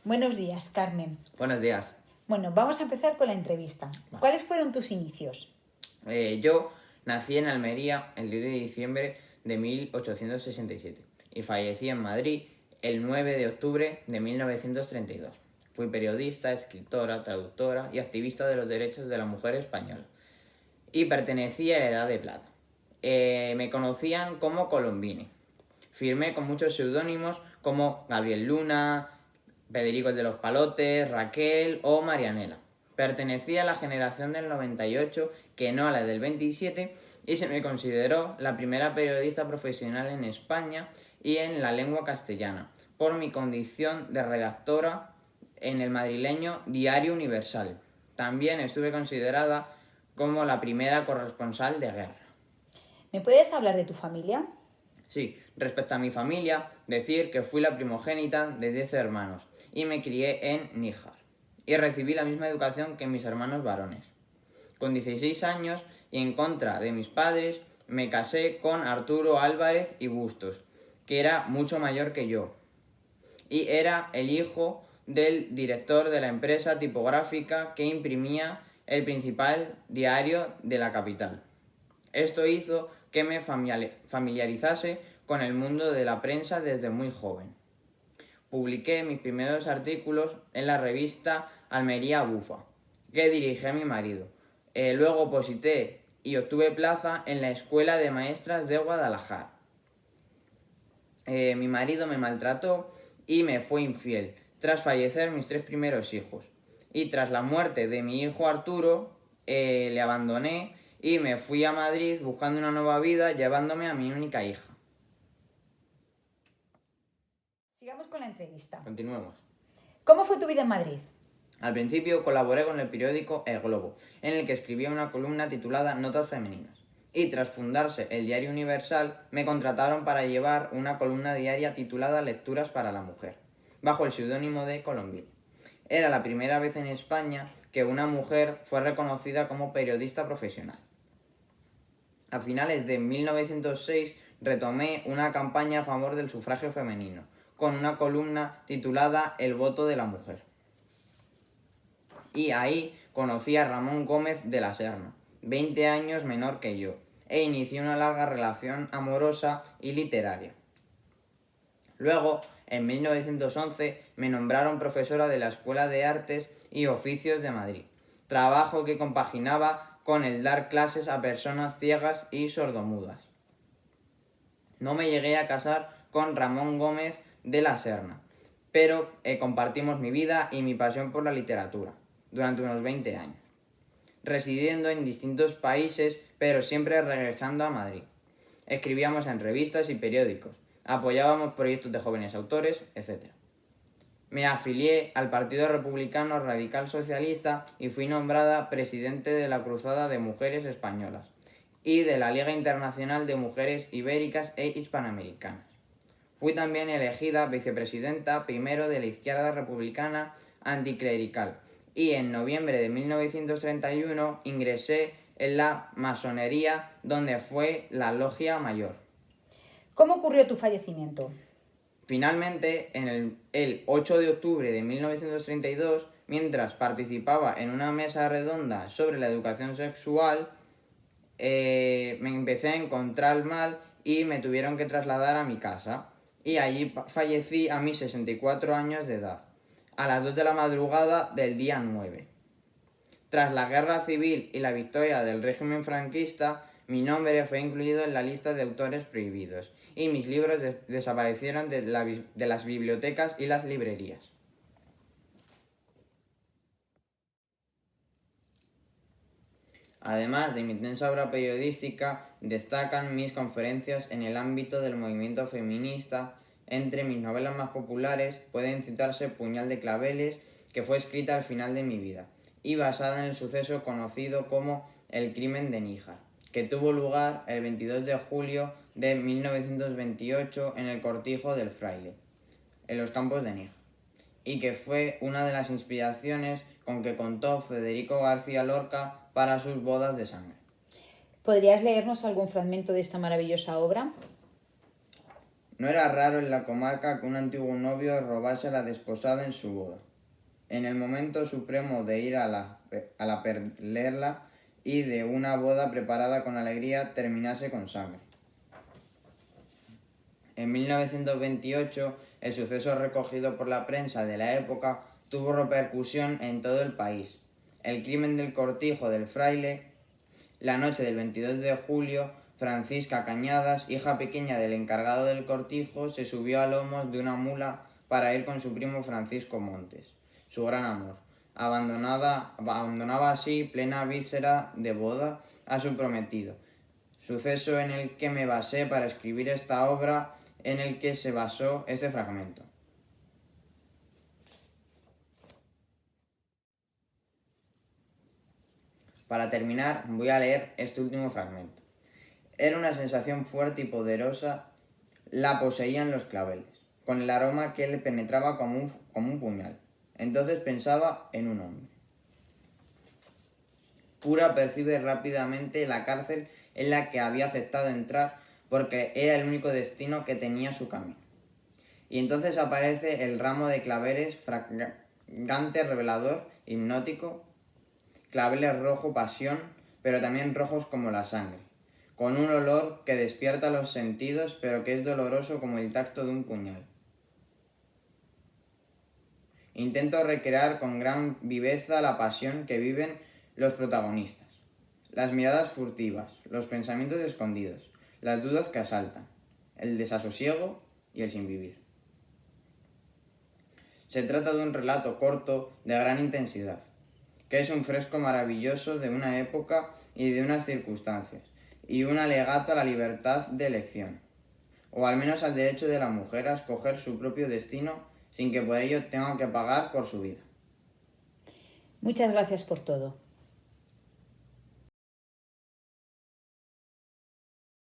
Buenos días, Carmen. Buenos días. Bueno, vamos a empezar con la entrevista. Vale. ¿Cuáles fueron tus inicios? Yo nací en Almería el 10 de diciembre de 1867 y fallecí en Madrid el 9 de octubre de 1932. Fui periodista, escritora, traductora y activista de los derechos de la mujer española y pertenecía a la Edad de Plata. Me conocían como Colombini. Firmé con muchos seudónimos como Gabriel Luna, Federico el de los Palotes, Raquel o Marianela. Pertenecía a la generación del 98, que no a la del 27, y se me consideró la primera periodista profesional en España y en la lengua castellana, por mi condición de redactora en el madrileño Diario Universal. También estuve considerada como la primera corresponsal de guerra. ¿Me puedes hablar de tu familia? Sí, respecto a mi familia, decir que fui la primogénita de 10 hermanos y me crié en Níjar y recibí la misma educación que mis hermanos varones. Con 16 años y en contra de mis padres, me casé con Arturo Álvarez y Bustos, que era mucho mayor que yo, y era el hijo del director de la empresa tipográfica que imprimía el principal diario de la capital. Esto hizo que me familiarizase con el mundo de la prensa desde muy joven. Publiqué mis primeros artículos en la revista Almería Bufa, que dirigía mi marido. Luego oposité y obtuve plaza en la Escuela de Maestras de Guadalajara. Mi marido me maltrató y me fue infiel, tras fallecer mis 3 primeros hijos. Y tras la muerte de mi hijo Arturo, le abandoné y me fui a Madrid buscando una nueva vida, llevándome a mi única hija. Sigamos con la entrevista. Continuemos. ¿Cómo fue tu vida en Madrid? Al principio colaboré con el periódico El Globo, en el que escribía una columna titulada Notas Femeninas. Y tras fundarse el Diario Universal, me contrataron para llevar una columna diaria titulada Lecturas para la Mujer, bajo el seudónimo de Colombini. Era la primera vez en España que una mujer fue reconocida como periodista profesional. A finales de 1906 retomé una campaña a favor del sufragio femenino, con una columna titulada El voto de la mujer. Y ahí conocí a Ramón Gómez de la Serna, 20 años menor que yo, e inicié una larga relación amorosa y literaria. Luego, en 1911, me nombraron profesora de la Escuela de Artes y Oficios de Madrid, trabajo que compaginaba con el dar clases a personas ciegas y sordomudas. No me llegué a casar con Ramón Gómez de la Serna, pero compartimos mi vida y mi pasión por la literatura durante unos 20 años, residiendo en distintos países, pero siempre regresando a Madrid. Escribíamos en revistas y periódicos, apoyábamos proyectos de jóvenes autores, etc. Me afilié al Partido Republicano Radical Socialista y fui nombrada presidente de la Cruzada de Mujeres Españolas y de la Liga Internacional de Mujeres Ibéricas e Hispanoamericanas. Fui también elegida vicepresidenta primero de la Izquierda Republicana Anticlerical y en noviembre de 1931 ingresé en la masonería, donde fue la logia mayor. ¿Cómo ocurrió tu fallecimiento? Finalmente, el 8 de octubre de 1932, mientras participaba en una mesa redonda sobre la educación sexual, me empecé a encontrar mal y me tuvieron que trasladar a mi casa. Y allí fallecí a mis 64 años de edad, a las 2 de la madrugada del día 9. Tras la guerra civil y la victoria del régimen franquista, mi nombre fue incluido en la lista de autores prohibidos y mis libros desaparecieron de las bibliotecas y las librerías. Además de mi intensa obra periodística, destacan mis conferencias en el ámbito del movimiento feminista. Entre mis novelas más populares pueden citarse Puñal de claveles, que fue escrita al final de mi vida, y basada en el suceso conocido como El crimen de Níjar, que tuvo lugar el 22 de julio de 1928 en el Cortijo del Fraile, en los campos de Níjar, y que fue una de las inspiraciones con que contó Federico García Lorca para sus bodas de sangre. ¿Podrías leernos algún fragmento de esta maravillosa obra? No era raro en la comarca que un antiguo novio robase a la desposada en su boda. En el momento supremo de ir a la perlerla y de una boda preparada con alegría terminase con sangre. En 1928, el suceso recogido por la prensa de la época tuvo repercusión en todo el país. El crimen del cortijo del fraile. La noche del 22 de julio, Francisca Cañadas, hija pequeña del encargado del cortijo, se subió a lomos de una mula para ir con su primo Francisco Montes, su gran amor. Abandonaba así, plena víspera de boda, a su prometido. Suceso en el que me basé para escribir esta obra, en el que se basó este fragmento. Para terminar, voy a leer este último fragmento. Era una sensación fuerte y poderosa, la poseían los claveles, con el aroma que le penetraba como un puñal. Entonces pensaba en un hombre. Pura percibe rápidamente la cárcel en la que había aceptado entrar porque era el único destino que tenía su camino. Y entonces aparece el ramo de claveles fragante, revelador, hipnótico, claveles rojo pasión, pero también rojos como la sangre, con un olor que despierta los sentidos, pero que es doloroso como el tacto de un puñal. Intento recrear con gran viveza la pasión que viven los protagonistas, las miradas furtivas, los pensamientos escondidos, las dudas que asaltan, el desasosiego y el sinvivir. Se trata de un relato corto de gran intensidad, que es un fresco maravilloso de una época y de unas circunstancias, y un alegato a la libertad de elección, o al menos al derecho de la mujer a escoger su propio destino sin que por ello tenga que pagar por su vida. Muchas gracias por todo.